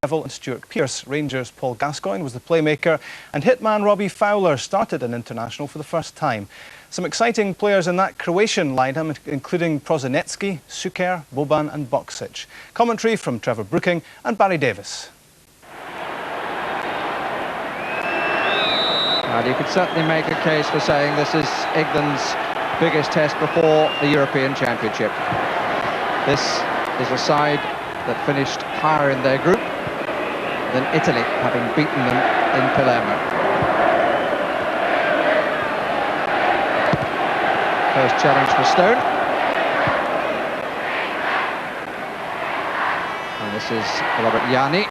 Neville and Stuart Pearce. Rangers' Paul Gascoigne was the playmaker, and hitman Robbie Fowler started an international for the first time. Some exciting players in that Croatian lineup, including Prosinecki, Suker, Boban and Boksic. Commentary from Trevor Brooking and Barry Davis. Well, you could certainly make a case for saying this is England's biggest test before the European Championship. This is a side that finished higher in their group than Italy, having beaten them in Palermo. First challenge for Stone. And this is Robert Yanni.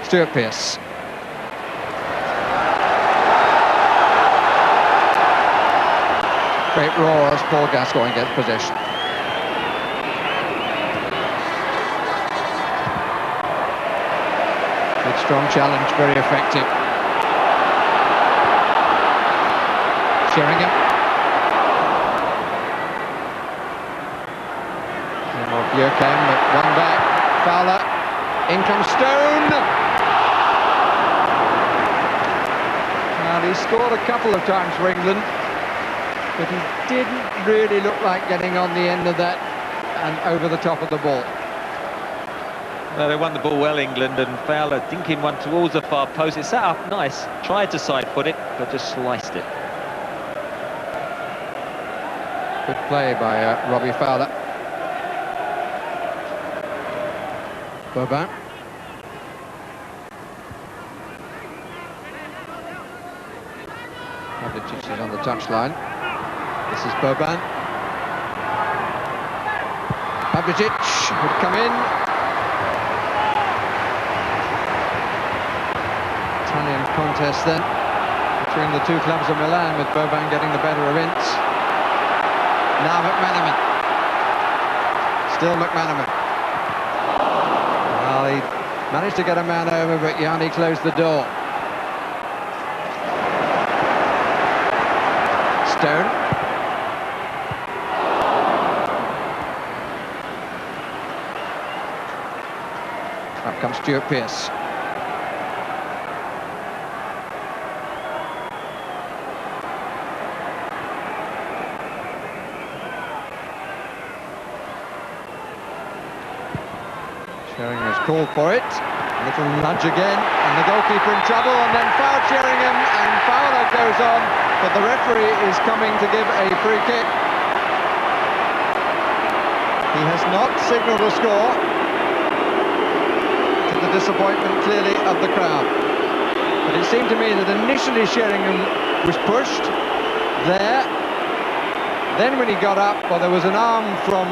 Stuart Pearce. Great roar as Paul Gascoigne gets possession. Good strong challenge, very effective. Sheringham. Bjergkamp, one back. Fowler. In comes Stone. He scored a couple of times for England, but he didn't really look like getting on the end of that and over the top of the ball. Well, they won the ball well, England, and Fowler dinking one towards the far post. It sat up nice, tried to side foot it, but just sliced it. Good play by Robbie Fowler. Boban. Pavlicic is on the touchline. This is Boban. Pavlicic would come in. Italian contest then between the two clubs of Milan, with Boban getting the better of Ince. Now McManaman. Still McManaman. Well, he managed to get a man over, but Yanni closed the door. Stone. Up comes Stuart Pearce. Sheringham's called for it. A little nudge again, and the goalkeeper in trouble, and then foul Sheringham, and Fowler goes on, but the referee is coming to give a free kick. He has not signalled a score, to the disappointment clearly of the crowd. But it seemed to me that initially Sheringham was pushed there. Then when he got up, well, there was an arm from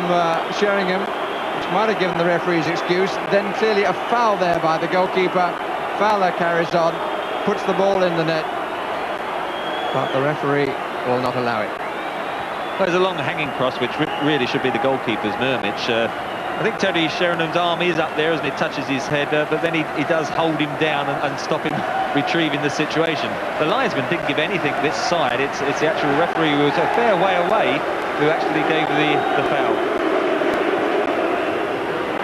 Sheringham, which might have given the referee's excuse. Then clearly a foul there by the goalkeeper. Fowler carries on, puts the ball in the net, but the referee will not allow it. Well, there's a long hanging cross, which really should be the goalkeeper's Murmich. I think Tony Sheringham's arm is up there as it touches his head, but then he does hold him down and stop him retrieving the situation. The linesman didn't give anything this side. It's the actual referee, who was a fair way away, who actually gave the foul.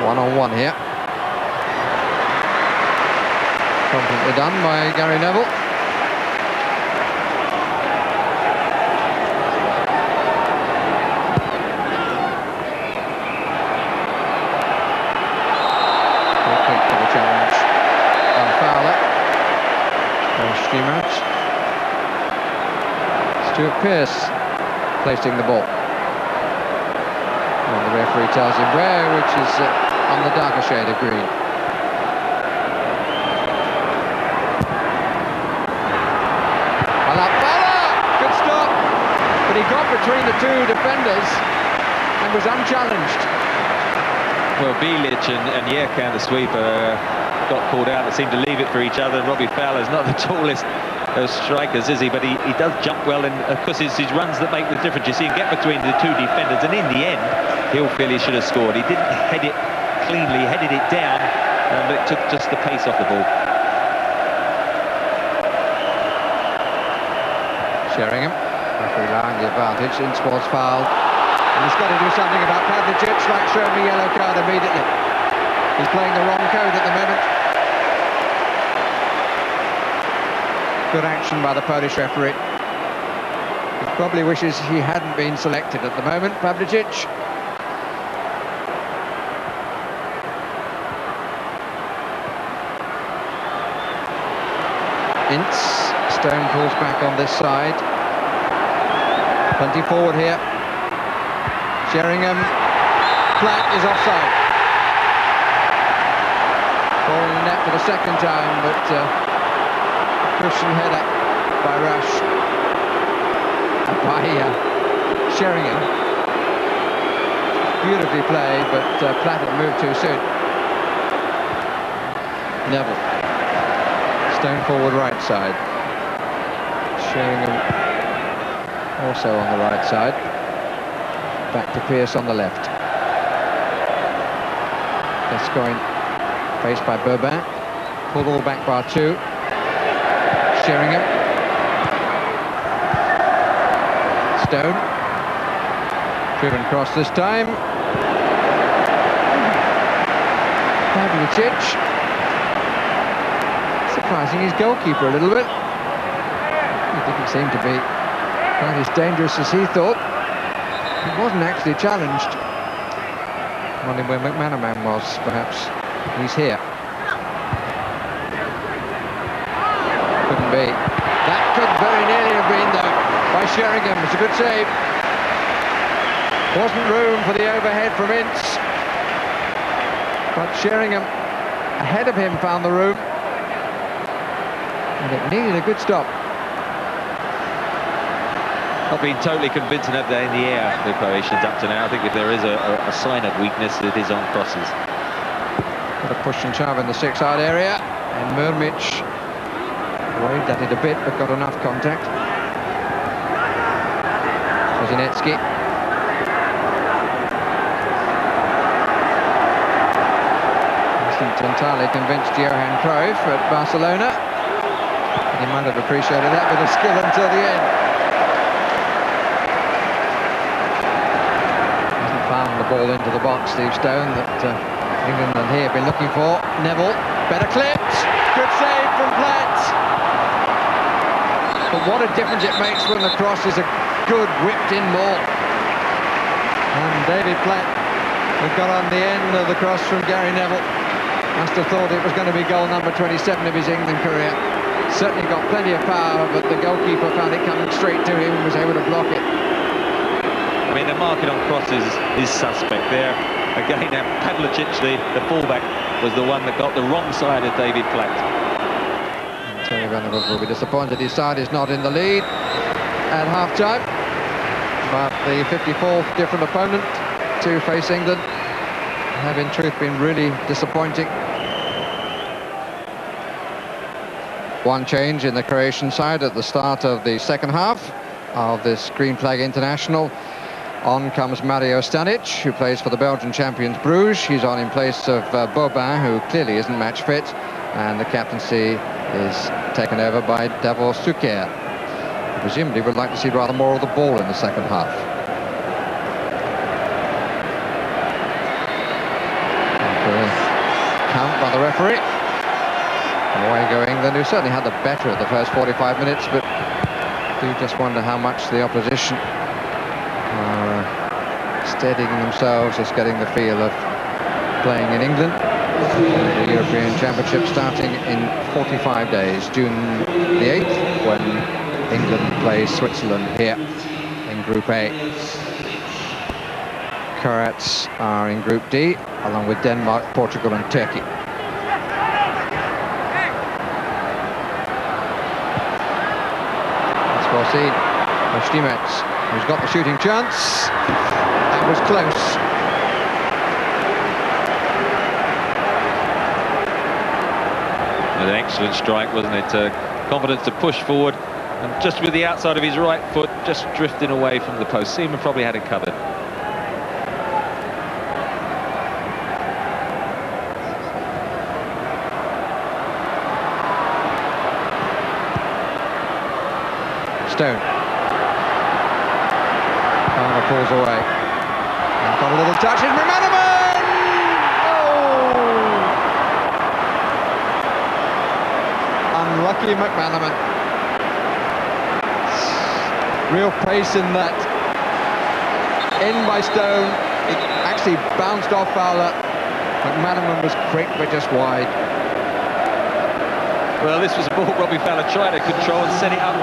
One-on-one here. Completely done by Gary Neville. Good kick for the challenge by Fowler. First match. Stuart Pearce placing the ball. And the referee tells him where, which is on the darker shade of green. Good stop, but he got between the two defenders and was unchallenged. Well, Bilic and Bjergkamp, the sweeper, got called out. They seemed to leave it for each other. Robbie Fowler's not the tallest of strikers, is he? But he does jump well, and of course it's his runs that make the difference. You see him get between the two defenders, and in the end, he'll feel he should have scored. He didn't head it cleanly, headed it down, but it took just the pace off the ball. Sheringham, referee allowing the advantage. Ince was fouled. And he's got to do something about Pavlicic, like showing me yellow card immediately. He's playing the wrong code at the moment. Good action by the Polish referee. He probably wishes he hadn't been selected at the moment, Pavlicic. Ince, Stone pulls back on this side. Plenty forward here. Sheringham, Platt is offside. Ball in the net for the second time, but cushion header by Rush. By Sheringham. Beautifully played, but Platt had moved too soon. Neville. Stone forward right side. Sheringham also on the right side. Back to Pearce on the left. Gascoigne faced by Bourbain. Pulled all back by two. Sheringham. Stone. Driven across this time. Pavlicic. Surprising his goalkeeper a little bit. He didn't seem to be quite as dangerous as he thought. He wasn't actually challenged. Wondering where McManaman was, perhaps. He's here. Couldn't be. That could very nearly have been, though, by Sheringham. It's a good save. Wasn't room for the overhead from Ince. But Sheringham, ahead of him, found the room. And it needed a good stop. Not been totally convincing up there in the air, the Croatians up to now. I think if there is a sign of weakness, it is on crosses. Got a push and shove in the six-yard area. And Murmic waved at it a bit, but got enough contact. Kozinecki. Wasn't entirely convinced Johan Cruyff at Barcelona. He might have appreciated that bit of skill until the end. Hasn't found the ball into the box, Steve Stone, that England and he have been looking for. Neville, better clipped. Good save from Platt. But what a difference it makes when the cross is a good whipped-in ball. And David Platt, who got on the end of the cross from Gary Neville, must have thought it was going to be goal number 27 of his England career. Certainly got plenty of power, but the goalkeeper found it coming straight to him and was able to block it. I mean, the marking on crosses is suspect there. Again, Pavlicic, the fullback, was the one that got the wrong side of David Platt. Terry Venables will be disappointed his side is not in the lead at half-time. But the 54th different opponent to face England have in truth been really disappointing. One change in the Croatian side at the start of the second half of this Green Flag International. On comes Mario Stanic, who plays for the Belgian champions Bruges. He's on in place of Bourbain, who clearly isn't match fit. And the captaincy is taken over by Davor Suker. Presumably would like to see rather more of the ball in the second half. Count by the referee. Away go England, who certainly had the better of the first 45 minutes, but do just wonder how much the opposition are steadying themselves, just getting the feel of playing in England. The European Championship starting in 45 days, June the 8th, when England plays Switzerland here in Group A. Croats are in Group D, along with Denmark, Portugal and Turkey. That's well seen by Stimets, who's got the shooting chance. That was close. An excellent strike, wasn't it? Confidence to push forward, and just with the outside of his right foot, just drifting away from the post. Seaman probably had it covered. Stone. Farmer pulls away. And got a little touch in McManaman! Oh! Unlucky McManaman. Real pace in that. In by Stone. It actually bounced off Fowler. McManaman was quick but just wide. Well, this was a ball Robbie Fowler tried to control and set it up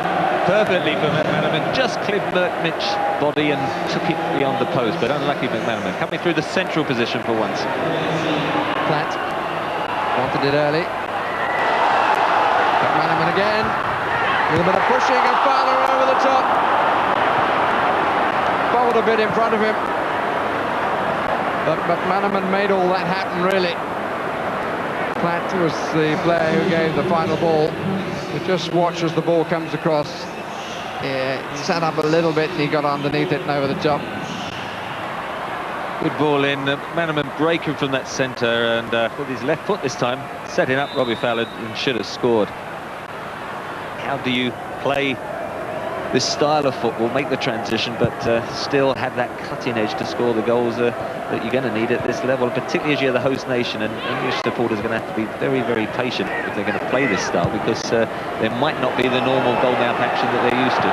perfectly for McManaman. Just clipped Mitch's body and took it beyond the post, but unlucky McManaman coming through the central position for once. Platt wanted it early. McManaman again. A little bit of pushing and Fowler over the top. Bobbled a bit in front of him. But McManaman made all that happen, really. Platt was the player who gave the final ball. But just watch as the ball comes across. It sat up a little bit and he got underneath it and over the top. Good ball in. McManaman breaking from that centre and with his left foot this time, setting up Robbie Fowler and should have scored. How do you play this style of football, make the transition, but still have that cutting edge to score the goals that you're going to need at this level, particularly as you're the host nation, and English supporters are going to have to be very, very patient if they're going to play this style, because there might not be the normal goal-mouth action that they're used to.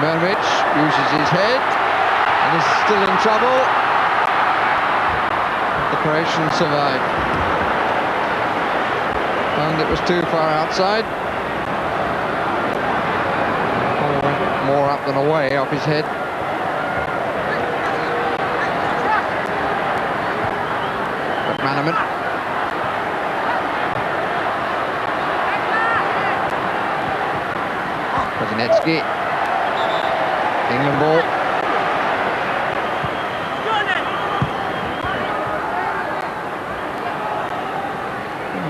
Mermic uses his head and is still in trouble. The Croatians survive. And it was too far outside. More up than away off his head. McManaman. Kozinetsky. England ball.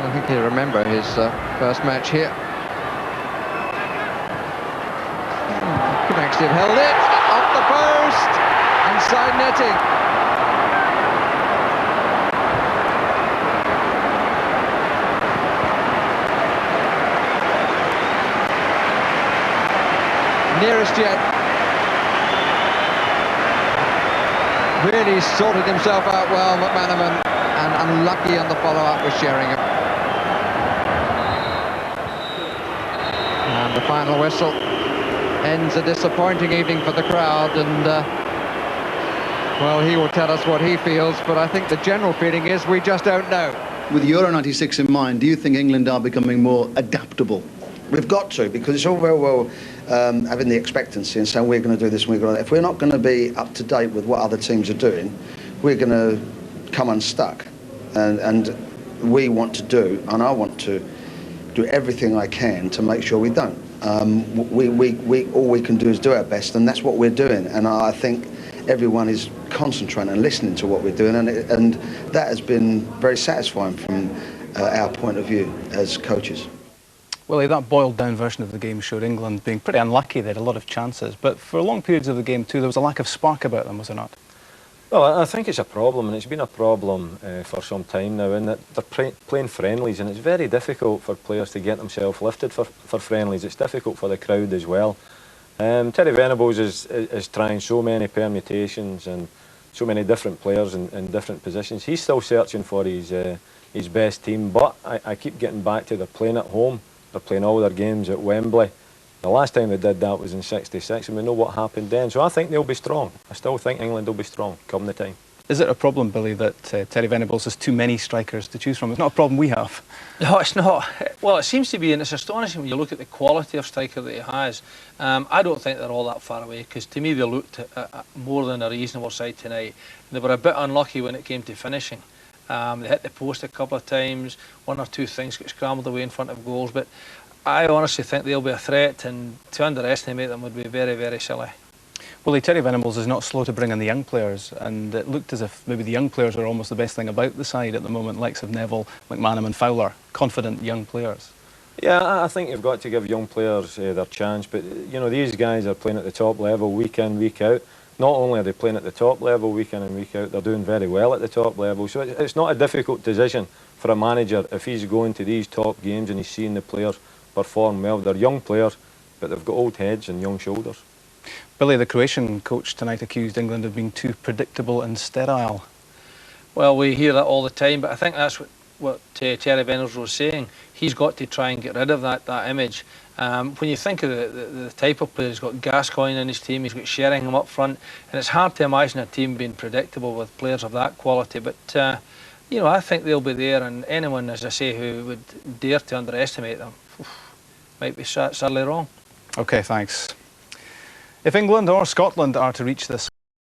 I think he'll remember his first match here. Could actually have held it off the post and side netting. Nearest yet. Really sorted himself out well, McManaman, and unlucky on the follow-up with Sheringham. And the final whistle ends a disappointing evening for the crowd, and well, he will tell us what he feels, but I think the general feeling is we just don't know. With Euro 96 in mind, do you think England are becoming more adaptable? We've got to, because it's all very well having the expectancy and saying we're going to do this and we're going to... If we're not going to be up to date with what other teams are doing, we're going to come unstuck. And we want to do, and I want to do everything I can to make sure we don't. All we can do is do our best, and that's what we're doing. And I think everyone is concentrating and listening to what we're doing, and that has been very satisfying from our point of view as coaches. Willie, that boiled-down version of the game showed England being pretty unlucky. They had a lot of chances, but for long periods of the game too, there was a lack of spark about them, was there not? Well, I think it's a problem, and it's been a problem for some time now, in that they're playing friendlies, and it's very difficult for players to get themselves lifted for friendlies. It's difficult for the crowd as well. Terry Venables is trying so many permutations and so many different players in different positions. He's still searching for his best team, but I keep getting back to they're playing at home. They're playing all their games at Wembley. The last time they did that was in '66, and we know what happened then. So I think they'll be strong. I still think England will be strong come the time. Is it a problem, Billy, that Terry Venables has too many strikers to choose from? It's not a problem we have. No, it's not. Well, it seems to be, and it's astonishing when you look at the quality of striker that he has. I don't think they're all that far away, because to me they looked more than a reasonable side tonight. They were a bit unlucky when it came to finishing. They hit the post a couple of times, one or two things got scrambled away in front of goals, but I honestly think they'll be a threat, and to underestimate them would be very, very silly. Well, Terry Venables is not slow to bring in the young players, and it looked as if maybe the young players are almost the best thing about the side at the moment, likes of Neville, McManaman, Fowler, confident young players. Yeah, I think you've got to give young players their chance, but you know, these guys are playing at the top level week in, week out. Not only are they playing at the top level week in and week out, they're doing very well at the top level. So it's not a difficult decision for a manager if he's going to these top games and he's seeing the players perform well. They're young players, but they've got old heads and young shoulders. Billy, the Croatian coach tonight accused England of being too predictable and sterile. Well, we hear that all the time, but I think that's what Terry Venables was saying. He's got to try and get rid of that image. When you think of the type of player, he's got Gascoigne in his team, he's got Sheringham up front, and it's hard to imagine a team being predictable with players of that quality. But you know, I think they'll be there, and anyone, as I say, who would dare to underestimate them might be sadly wrong. OK, thanks. If England or Scotland are to reach this